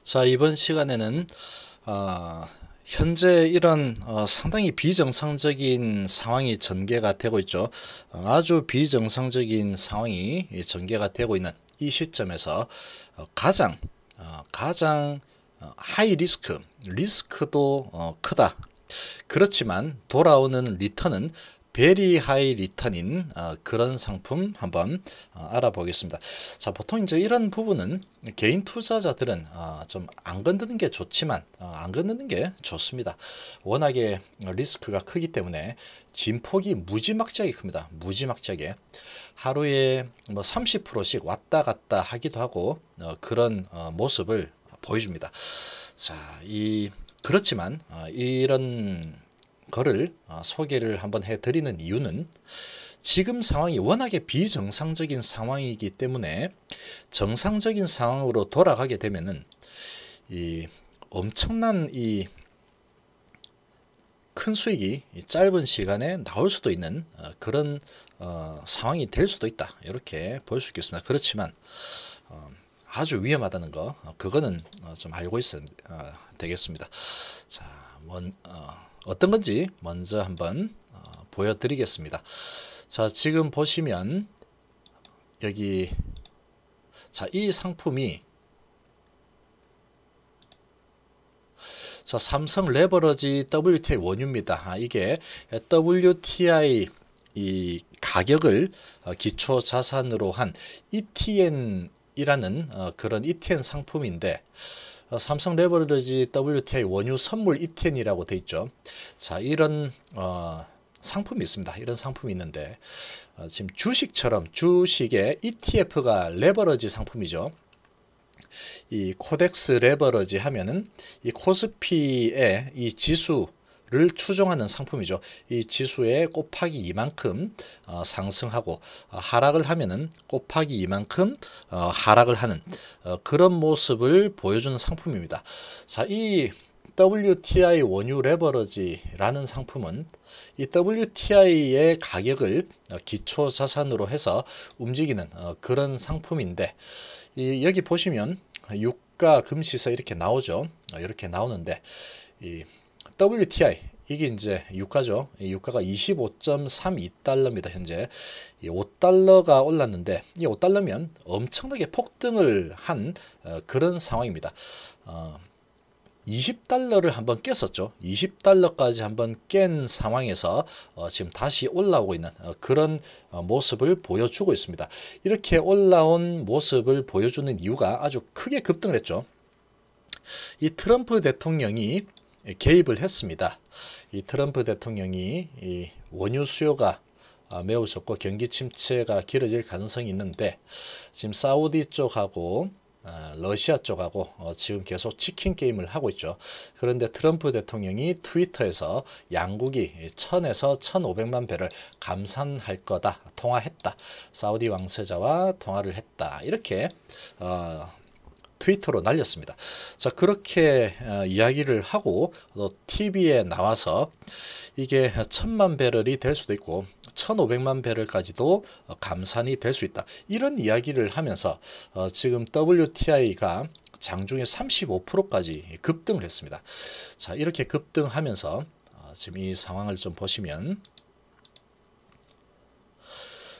자, 이번 시간에는 현재 이런 상당히 비정상적인 상황이 전개가 되고 있죠. 아주 비정상적인 상황이 전개가 되고 있는 이 시점에서 가장 하이 리스크도 크다. 그렇지만 돌아오는 리턴은 베리 하이 리턴인 그런 상품 한번 알아보겠습니다. 자, 보통 이제 이런 부분은 개인 투자자들은 좀 안 건드는 게 좋지만 안 건드는 게 좋습니다. 워낙에 리스크가 크기 때문에 진폭이 무지막지하게 큽니다. 무지막지하게 하루에 뭐 30%씩 왔다 갔다 하기도 하고 그런 모습을 보여줍니다. 자, 그렇지만 이런 거를 소개를 한번 해드리는 이유는 지금 상황이 워낙에 비정상적인 상황이기 때문에 정상적인 상황으로 돌아가게 되면은 이 엄청난 이 큰 수익이 짧은 시간에 나올 수도 있는 그런 상황이 될 수도 있다, 이렇게 볼 수 있겠습니다. 그렇지만 아주 위험하다는 거, 그거는 좀 알고 있어야 되겠습니다. 자, 어떤 건지 먼저 한번 보여드리겠습니다. 자, 지금 보시면 여기 이 상품이 삼성 레버러지 WTI 원유입니다. 이게 WTI 이 가격을 기초 자산으로 한 ETN이라는 그런 ETN 상품인데, 삼성 레버러지 WTI 원유 선물 ETN이라고 되어 있죠. 자, 이런 상품이 있습니다. 이런 상품이 있는데 지금 주식처럼 주식의 ETF가 레버러지 상품이죠. 이 코덱스 레버러지 하면은 이 코스피의 이 지수를 추종하는 상품이죠. 이 지수에 곱하기 이만큼 상승하고 하락을 하면은 곱하기 이만큼 하락을 하는 그런 모습을 보여주는 상품입니다. 자, 이 WTI 원유 레버러지라는 상품은 이 WTI의 가격을 기초 자산으로 해서 움직이는 그런 상품인데, 여기 보시면 유가 금시세 이렇게 나오죠. 이렇게 나오는데 이 WTI 이게 이제 유가죠. 이 유가가 25.32달러입니다. 현재 이 5달러가 올랐는데, 이 5달러면 엄청나게 폭등을 한 그런 상황입니다. 20달러를 한번 깼었죠. 20달러까지 한번 깬 상황에서 지금 다시 올라오고 있는 그런 모습을 보여주고 있습니다. 이렇게 올라온 모습을 보여주는 이유가 아주 크게 급등을 했죠. 이 트럼프 대통령이 개입을 했습니다. 이 트럼프 대통령이 이 원유 수요가 매우 적고 경기 침체가 길어질 가능성이 있는데, 지금 사우디 쪽하고 러시아 쪽하고 지금 계속 치킨 게임을 하고 있죠. 그런데 트럼프 대통령이 트위터에서 양국이 1000에서 1500만 배럴 감산할 거다, 통화했다, 사우디 왕세자와 통화를 했다, 이렇게 트위터로 날렸습니다. 자, 그렇게 이야기를 하고 또 TV에 나와서 이게 1000만 배럴이 될 수도 있고 1500만 배럴까지도 감산이 될 수 있다, 이런 이야기를 하면서 지금 WTI가 장중에 35%까지 급등을 했습니다. 자, 이렇게 급등하면서 지금 이 상황을 좀 보시면,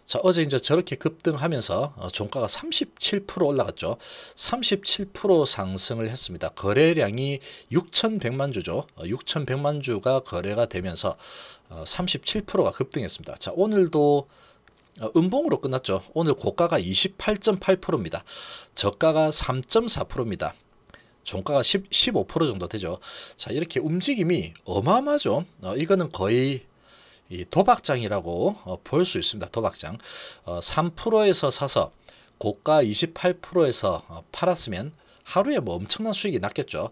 자, 어제 이제 저렇게 급등하면서 종가가 37% 올라갔죠. 37% 상승을 했습니다. 거래량이 6,100만 주죠. 6,100만 주가 거래가 되면서 37%가 급등했습니다. 자, 오늘도 음봉으로 끝났죠. 오늘 고가가 28.8%입니다. 저가가 3.4%입니다. 종가가 15% 정도 되죠. 자, 이렇게 움직임이 어마어마하죠. 이거는 거의 이 도박장이라고 볼 수 있습니다. 도박장. 3%에서 사서 고가 28%에서 팔았으면 하루에 뭐 엄청난 수익이 났겠죠.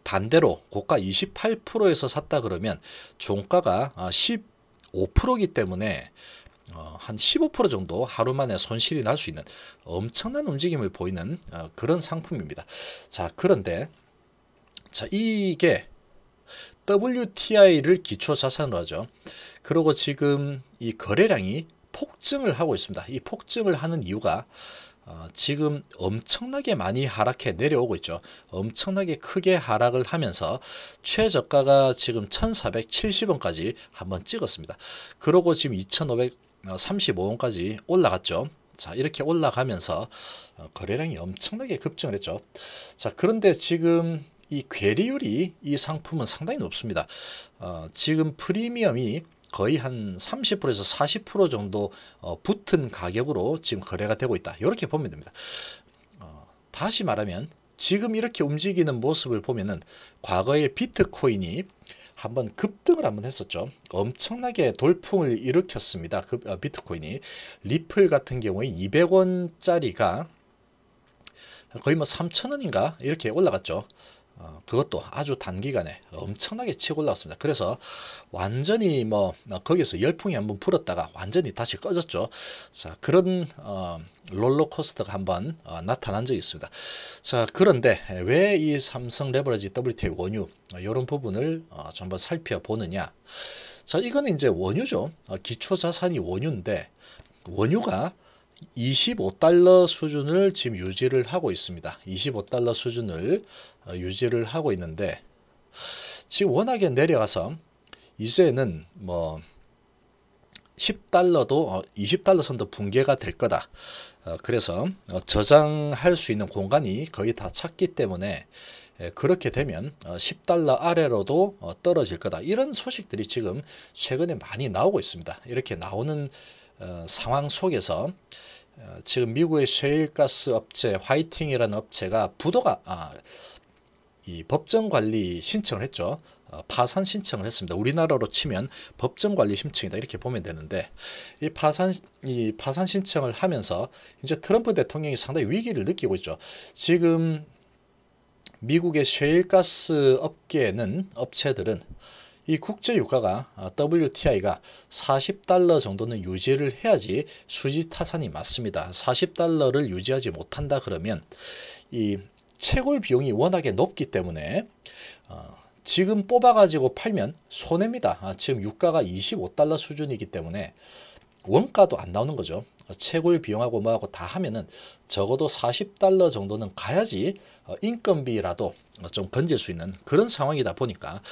반대로 고가 28%에서 샀다 그러면 종가가 15%이기 때문에 한 15% 정도 하루 만에 손실이 날 수 있는 엄청난 움직임을 보이는 그런 상품입니다. 자, 그런데 자, 이게 WTI를 기초 자산으로 하죠. 그리고 지금 이 거래량이 폭증을 하고 있습니다. 이 폭증을 하는 이유가 지금 엄청나게 많이 하락해 내려오고 있죠. 엄청나게 크게 하락을 하면서 최저가가 지금 1470원까지 한번 찍었습니다. 그러고 지금 2535원까지 올라갔죠. 자, 이렇게 올라가면서 거래량이 엄청나게 급증을 했죠. 자, 그런데 지금 이 괴리율이 이 상품은 상당히 높습니다. 지금 프리미엄이 거의 한 30%에서 40% 정도 붙은 가격으로 지금 거래가 되고 있다. 이렇게 보면 됩니다. 다시 말하면 지금 이렇게 움직이는 모습을 보면은 과거에 비트코인이 한번 급등을 한번 했었죠. 엄청나게 돌풍을 일으켰습니다. 비트코인이. 리플 같은 경우에 200원짜리가 거의 뭐 3,000원인가 이렇게 올라갔죠. 그것도 아주 단기간에 엄청나게 치고 올라왔습니다. 그래서 완전히 뭐 거기서 열풍이 한번 불었다가 완전히 다시 꺼졌죠. 자, 그런 롤러코스터가 한번 나타난 적이 있습니다. 자, 그런데 왜 이 삼성 레버리지 WTI 원유 이런 부분을 좀 한번 살펴보느냐. 자, 이거는 이제 원유죠. 기초 자산이 원유인데 원유가 25달러 수준을 지금 유지를 하고 있습니다. 25달러 수준을 유지를 하고 있는데 지금 워낙에 내려가서 이제는 뭐 10달러도 20달러 선도 붕괴가 될 거다. 그래서 저장할 수 있는 공간이 거의 다 찼기 때문에 그렇게 되면 10달러 아래로도 떨어질 거다. 이런 소식들이 지금 최근에 많이 나오고 있습니다. 이렇게 나오는 상황 속에서 지금 미국의 셰일가스 업체 화이팅이라는 업체가 이 법정관리 신청을 했죠. 파산 신청을 했습니다. 우리나라로 치면 법정관리 신청이다 이렇게 보면 되는데 이 파산 신청을 하면서 이제 트럼프 대통령이 상당히 위기를 느끼고 있죠. 지금 미국의 셰일가스 업체들은 이 국제 유가가 WTI가 40달러 정도는 유지를 해야지 수지 타산이 맞습니다. 40달러를 유지하지 못한다 그러면 이 채굴 비용이 워낙에 높기 때문에 지금 뽑아가지고 팔면 손해입니다. 지금 유가가 25달러 수준이기 때문에 원가도 안 나오는 거죠. 채굴 비용하고 뭐하고 다 하면은 적어도 40달러 정도는 가야지 인건비라도 좀 건질 수 있는 그런 상황이다 보니까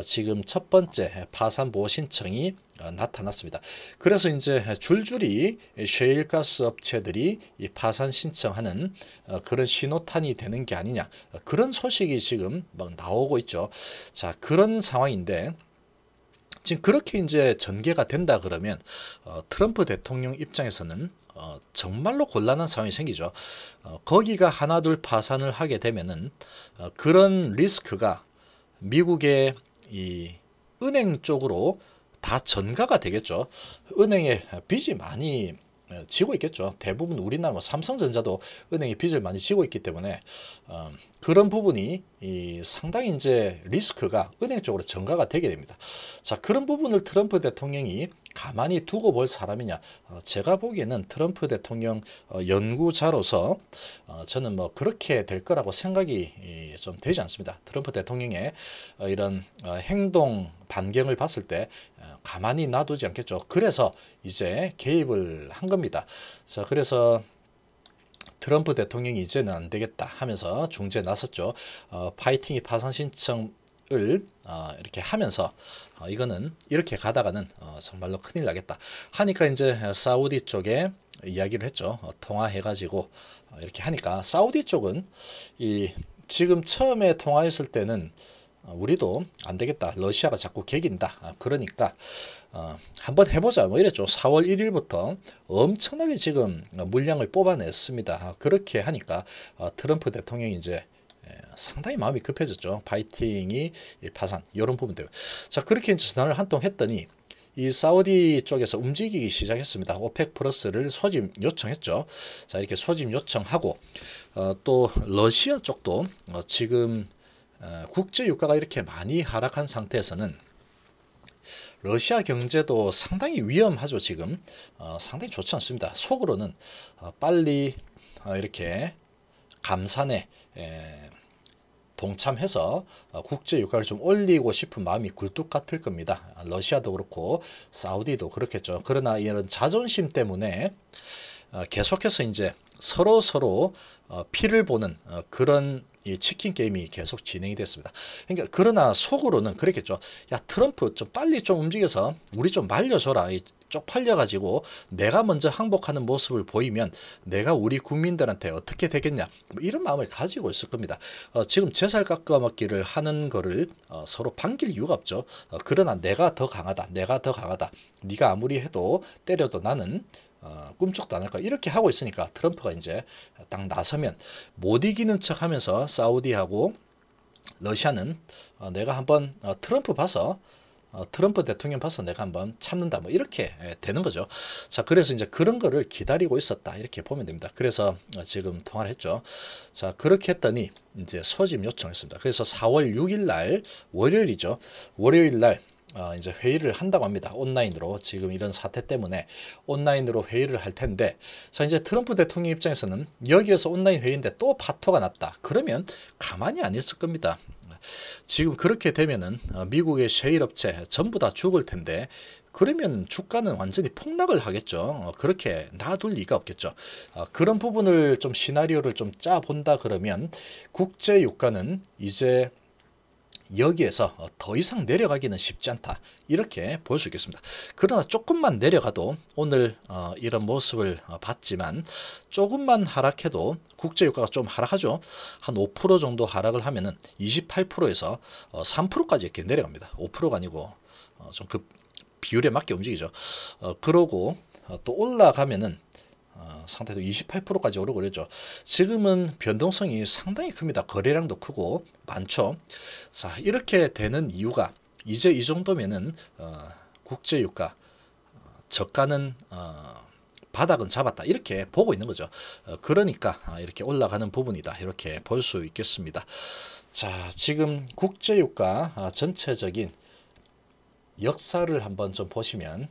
지금 첫 번째 파산 보호 신청이 나타났습니다. 그래서 이제 줄줄이 셰일가스 업체들이 이 파산 신청하는 그런 신호탄이 되는 게 아니냐 그런 소식이 지금 막 나오고 있죠. 자, 그런 상황인데 지금 그렇게 이제 전개가 된다 그러면 트럼프 대통령 입장에서는 정말로 곤란한 상황이 생기죠. 거기가 하나둘 파산을 하게 되면은 그런 리스크가 미국의 이 은행 쪽으로 다 전가가 되겠죠. 은행에 빚이 많이 지고 있겠죠. 대부분 우리나라 뭐 삼성전자도 은행에 빚을 많이 지고 있기 때문에 그런 부분이 상당히 이제 리스크가 은행 쪽으로 전가가 되게 됩니다. 자, 그런 부분을 트럼프 대통령이 가만히 두고 볼 사람이냐? 제가 보기에는 트럼프 대통령 연구자로서 저는 뭐 그렇게 될 거라고 생각이 좀 되지 않습니다. 트럼프 대통령의 이런 행동 반경을 봤을 때 가만히 놔두지 않겠죠. 그래서 이제 개입을 한 겁니다. 자, 그래서 트럼프 대통령이 이제는 안 되겠다 하면서 중재에 나섰죠. 파이팅이 파산 신청을 이렇게 하면서 이거는 이렇게 가다가는 정말로 큰일 나겠다 하니까 이제 사우디 쪽에 이야기를 했죠. 통화해가지고 이렇게 하니까 사우디 쪽은 지금 처음에 통화했을 때는 우리도 안 되겠다. 러시아가 자꾸 개긴다. 그러니까 한번 해보자. 뭐 이랬죠. 4월 1일부터 엄청나게 지금 물량을 뽑아냈습니다. 그렇게 하니까 트럼프 대통령이 이제 상당히 마음이 급해졌죠. 파이팅이 파산 이런 부분 때문에. 자, 그렇게 이제 전화를 한 통 했더니 이 사우디 쪽에서 움직이기 시작했습니다. 오펙 플러스를 소집 요청했죠. 자, 이렇게 소집 요청하고 또 러시아 쪽도 지금 국제 유가가 이렇게 많이 하락한 상태에서는 러시아 경제도 상당히 위험하죠. 지금 상당히 좋지 않습니다. 속으로는 빨리 이렇게 감산에 동참해서 국제 유가를 좀 올리고 싶은 마음이 굴뚝 같을 겁니다. 러시아도 그렇고 사우디도 그렇겠죠. 그러나 이런 자존심 때문에 계속해서 이제 서로 피를 보는 그런 이 치킨 게임이 계속 진행이 됐습니다. 그러니까 그러나 속으로는 그랬겠죠. 야, 트럼프 좀 빨리 좀 움직여서 우리 좀 말려줘라. 쪽팔려 가지고 내가 먼저 항복하는 모습을 보이면 내가 우리 국민들한테 어떻게 되겠냐, 뭐 이런 마음을 가지고 있을 겁니다. 지금 제살 깎아먹기를 하는 거를 서로 반길 이유가 없죠. 그러나 내가 더 강하다, 내가 더 강하다, 네가 아무리 해도 때려도 나는 꿈쩍도 안 할 거야, 이렇게 하고 있으니까 트럼프가 이제 딱 나서면 못 이기는 척 하면서 사우디하고 러시아는 내가 한번 트럼프 봐서 트럼프 대통령 봐서 내가 한번 참는다, 뭐 이렇게 되는 거죠. 자, 그래서 이제 그런 거를 기다리고 있었다, 이렇게 보면 됩니다. 그래서 지금 통화를 했죠. 자, 그렇게 했더니 이제 소집 요청을 했습니다. 그래서 4월 6일 날 월요일이죠. 월요일 날 이제 회의를 한다고 합니다. 온라인으로. 지금 이런 사태 때문에 온라인으로 회의를 할 텐데, 자, 이제 트럼프 대통령 입장에서는 여기에서 온라인 회의인데 또 파토가 났다, 그러면 가만히 안 있을 겁니다. 지금 그렇게 되면은 미국의 셰일 업체 전부 다 죽을 텐데, 그러면 주가는 완전히 폭락을 하겠죠. 그렇게 놔둘 리가 없겠죠. 그런 부분을 좀 시나리오를 좀 짜 본다 그러면 국제 유가는 이제 여기에서 더 이상 내려가기는 쉽지 않다, 이렇게 볼 수 있겠습니다. 그러나 조금만 내려가도 오늘 이런 모습을 봤지만 조금만 하락해도 국제유가가 좀 하락하죠. 한 5% 정도 하락을 하면은 28%에서 3%까지 이렇게 내려갑니다. 5%가 아니고 좀 그 비율에 맞게 움직이죠. 그러고 또 올라가면은 상태도 28%까지 오르고 그랬죠. 지금은 변동성이 상당히 큽니다. 거래량도 크고 많죠. 자, 이렇게 되는 이유가 이제 이 정도면은 국제유가 저가는 바닥은 잡았다, 이렇게 보고 있는 거죠. 그러니까 이렇게 올라가는 부분이다, 이렇게 볼 수 있겠습니다. 자, 지금 국제유가 전체적인 역사를 한번 좀 보시면,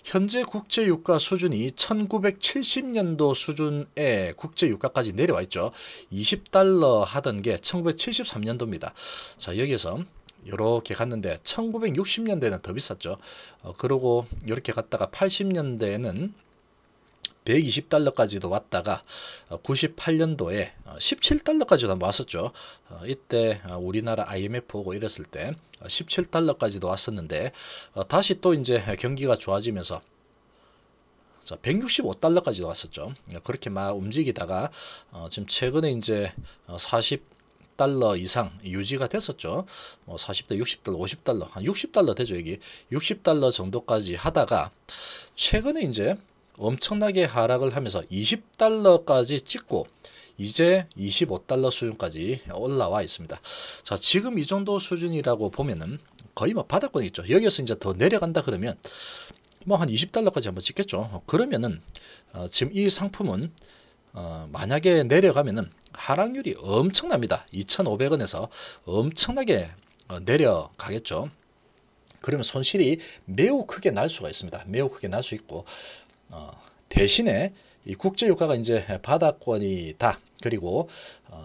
현재 국제유가 수준이 1970년도 수준의 국제유가까지 내려와 있죠. 20달러 하던 게 1973년도입니다. 자, 여기서 이렇게 갔는데 1960년대는 더 비쌌죠. 그러고 이렇게 갔다가 80년대에는 120달러까지도 왔다가 98년도에 17달러까지도 한번 왔었죠. 이때 우리나라 IMF 오고 이랬을 때 17달러까지도 왔었는데, 다시 또 이제 경기가 좋아지면서 165달러까지도 왔었죠. 그렇게 막 움직이다가 지금 최근에 이제 40달러 이상 유지가 됐었죠. 40달러, 60달러, 50달러, 한 60달러 되죠. 여기 60달러 정도까지 하다가 최근에 이제 엄청나게 하락을 하면서 20달러까지 찍고 이제 25달러 수준까지 올라와 있습니다. 자, 지금 이 정도 수준이라고 보면은 거의 뭐 바닥권이 있죠. 여기서 이제 더 내려간다 그러면 뭐 한 20달러까지 한번 찍겠죠. 그러면은 지금 이 상품은 만약에 내려가면은 하락률이 엄청납니다. 2,500원에서 엄청나게 내려가겠죠. 그러면 손실이 매우 크게 날 수가 있습니다. 매우 크게 날 수 있고, 대신에 이 국제유가가 이제 바닥권이다. 그리고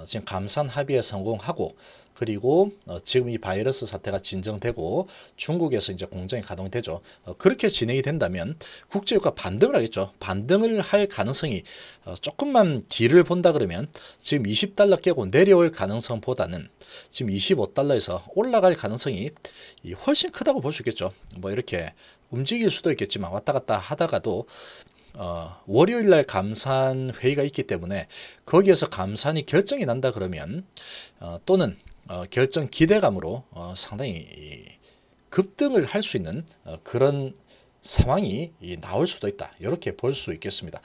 지금 감산 합의에 성공하고, 그리고 지금 이 바이러스 사태가 진정되고 중국에서 이제 공장이 가동이 되죠. 그렇게 진행이 된다면 국제유가 반등을 하겠죠. 반등을 할 가능성이 조금만 뒤를 본다 그러면 지금 20달러 깨고 내려올 가능성보다는 지금 25달러에서 올라갈 가능성이 훨씬 크다고 볼 수 있겠죠. 뭐 이렇게 움직일 수도 있겠지만 왔다 갔다 하다가도 월요일 날 감산 회의가 있기 때문에 거기에서 감산이 결정이 난다 그러면 또는 결정 기대감으로 상당히 급등을 할 수 있는 그런 상황이 나올 수도 있다, 이렇게 볼 수 있겠습니다.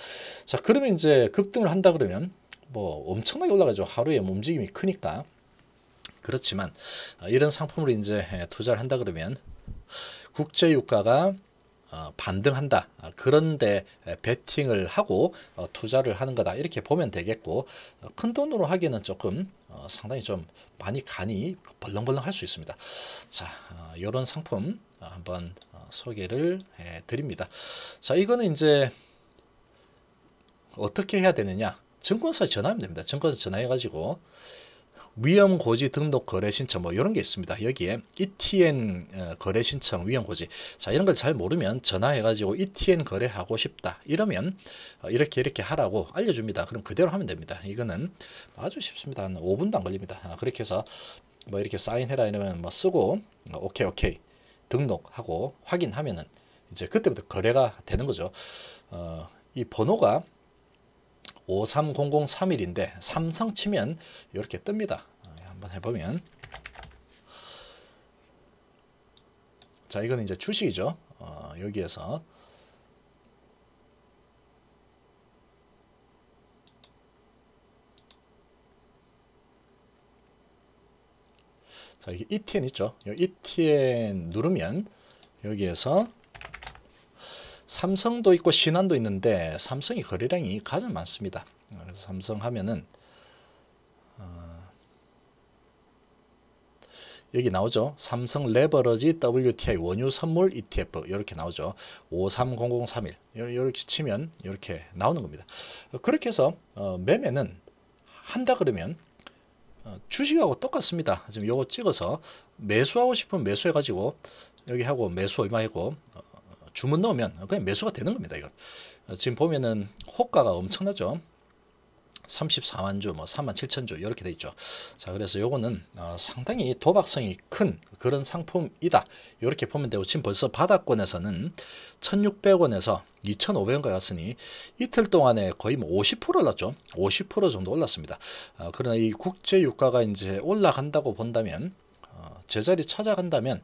자, 그러면 이제 급등을 한다 그러면 뭐 엄청나게 올라가죠. 하루에 움직임이 크니까. 그렇지만 이런 상품을 이제 투자를 한다 그러면 국제유가가 반등한다, 그런데 베팅을 하고 투자를 하는 거다, 이렇게 보면 되겠고, 큰 돈으로 하기에는 조금 상당히 좀 많이 간이 벌렁벌렁 할 수 있습니다. 자, 이런 상품 한번 소개를 해 드립니다. 자, 이거는 이제 어떻게 해야 되느냐, 증권사에 전화하면 됩니다. 증권사 전화해 가지고 위험고지 등록 거래 신청 뭐 이런 게 있습니다. 여기에 ETN 거래 신청 위험고지. 자, 이런 걸 잘 모르면 전화해 가지고 ETN 거래하고 싶다 이러면 이렇게 하라고 알려줍니다. 그럼 그대로 하면 됩니다. 이거는 아주 쉽습니다. 한 5분도 안 걸립니다. 그렇게 해서 뭐 이렇게 사인해라 이러면 뭐 쓰고 오케이 등록하고 확인하면은 이제 그때부터 거래가 되는 거죠. 이 번호가 530031인데 삼성 치면 이렇게 뜹니다. 한번 해보면, 자, 이거는 이제 주식이죠. 여기에서 자, 이게 ETN 있죠. ETN 누르면 여기에서 삼성도 있고 신한도 있는데 삼성이 거래량이 가장 많습니다. 그래서 삼성 하면은 여기 나오죠. 삼성 레버러지 WTI 원유 선물 ETF 이렇게 나오죠. 530031 이렇게 치면 이렇게 나오는 겁니다. 그렇게 해서 매매는 한다 그러면 주식하고 똑같습니다. 지금 요거 찍어서 매수하고 싶으면 매수해 가지고 여기 하고 매수 얼마 하고 주문 넣으면 그냥 매수가 되는 겁니다. 이거 지금 보면은 호가가 엄청나죠. 34만 주, 뭐 3만 7천 주 이렇게 돼 있죠. 자, 그래서 요거는 상당히 도박성이 큰 그런 상품이다. 이렇게 보면 되고, 지금 벌써 바닥권에서는 1,600원에서 2,500원까지 갔으니 이틀 동안에 거의 뭐 50% 올랐죠. 50% 정도 올랐습니다. 그러나 이 국제 유가가 이제 올라간다고 본다면, 제자리 찾아간다면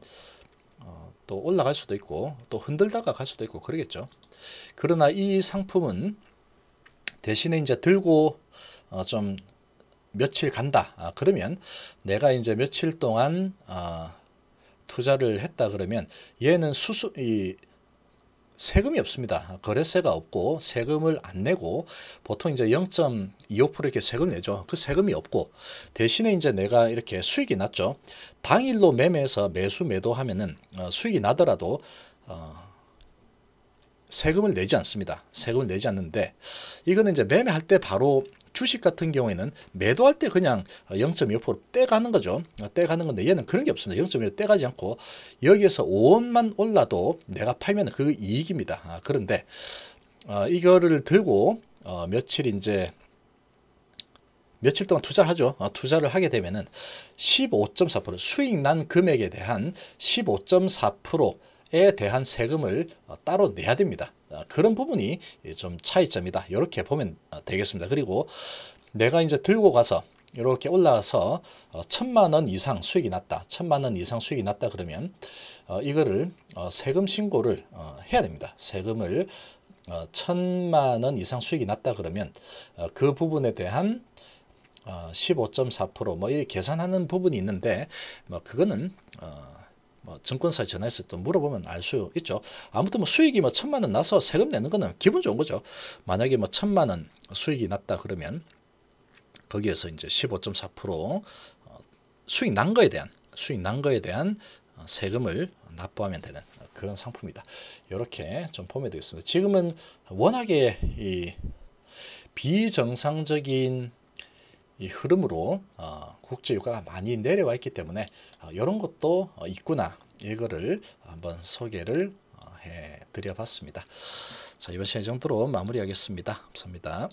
또 올라갈 수도 있고 또 흔들다가 갈 수도 있고 그러겠죠. 그러나 이 상품은 대신에 이제 들고 좀 며칠 간다. 그러면 내가 이제 며칠 동안 투자를 했다 그러면 얘는 세금이 없습니다. 거래세가 없고 세금을 안 내고 보통 이제 0.25% 이렇게 세금 내죠. 그 세금이 없고 대신에 이제 내가 이렇게 수익이 났죠. 당일로 매매해서 매수 매도하면은 수익이 나더라도 세금을 내지 않습니다. 세금을 내지 않는데 이거는 이제 매매할 때 바로 주식 같은 경우에는 매도할 때 그냥 0.25% 떼가는 거죠. 떼가는 건데 얘는 그런 게 없습니다. 0.25% 떼가지 않고 여기에서 5원만 올라도 내가 팔면 그 이익입니다. 그런데 이거를 들고 며칠 동안 투자를 하죠. 투자를 하게 되면은 15.4% 수익 난 금액에 대한 15.4%에 대한 세금을 따로 내야 됩니다. 그런 부분이 좀 차이점이다. 이렇게 보면 되겠습니다. 그리고 내가 이제 들고 가서 이렇게 올라가서 1,000만 원 이상 수익이 났다. 1,000만 원 이상 수익이 났다 그러면 이거를 세금 신고를 해야 됩니다. 세금을 1,000만 원 이상 수익이 났다 그러면 그 부분에 대한 15.4% 이렇게 계산하는 부분이 있는데 그거는 증권사에 전화해서 또 물어보면 알 수 있죠. 아무튼 수익이 1,000만 원 나서 세금 내는 거는 기분 좋은 거죠. 만약에 1,000만 원 수익이 났다 그러면 거기에서 이제 15.4% 수익 난 거에 대한 세금을 납부하면 되는 그런 상품이다. 이렇게 좀 보면 되겠습니다. 지금은 워낙에 이 비정상적인 이 흐름으로 국제 유가가 많이 내려와 있기 때문에 이런 것도 있구나, 이거를 한번 소개를 해 드려 봤습니다. 자, 이번 시간 이 정도로 마무리하겠습니다. 감사합니다.